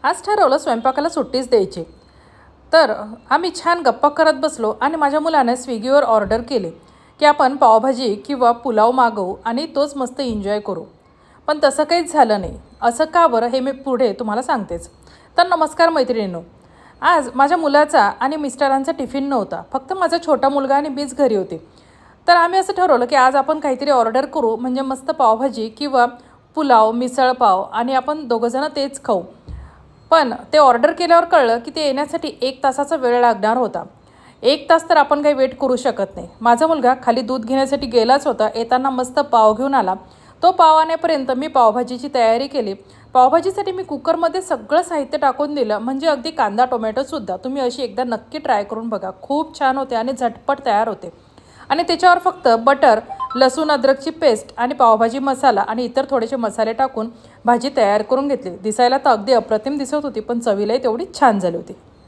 आज ठरवलं स्वयंपाकाला सुट्टीच द्यायची. तर आम्ही छान गप्पा करत बसलो आणि माझ्या मुलाने स्विगीवर ऑर्डर केले की आपण पावभाजी किंवा पुलाव मागवू आणि तोच मस्त एन्जॉय करू. पण तसं काहीच झालं नाही. असं का बरं हे मी पुढे तुम्हाला सांगतेच. तर नमस्कार मैत्रिणींनो. आज माझ्या मुलाचा आणि मिस्टरांचा टिफिन नव्हता. फक्त माझा छोटा मुलगा आणि मीच घरी होते. तर आम्ही असं ठरवलं की आज आपण काहीतरी ऑर्डर करू, म्हणजे मस्त पावभाजी किंवा पुलाव, मिसळपाव आणि आपण दोघंजणं तेच खाऊ. पण ते ऑर्डर केल्यावर कळलं की ते येण्यासाठी 1 तासाचा वेळ लागणार होता. 1 तास तर आपण काही वेट करू शकत नाही. माझा मुलगा खाली दूध घेण्यासाठी गेलाच होता. येताना मस्त पाव घेऊन आला. तो पाव आणेपर्यंत मी पावभाजीची तयारी केली. पावभाजीसाठी मी कुकरमध्ये सगळं साहित्य टाकून दिलं, म्हणजे अगदी कांदा टोमॅटोसुद्धा. तुम्ही अशी एकदा नक्की ट्राय करून बघा. खूप छान होते आणि झटपट तयार होते. आणि त्याच्यावर फक्त बटर, लसूण अद्रकची पेस्ट आणि पावभाजी मसाला आणि इतर थोडेसे मसाले टाकून भाजी तयार करून घेतली. दिसायला तर अगदी अप्रतिम दिसत होती, पण चवीलाही तेवढी छान झाली होती.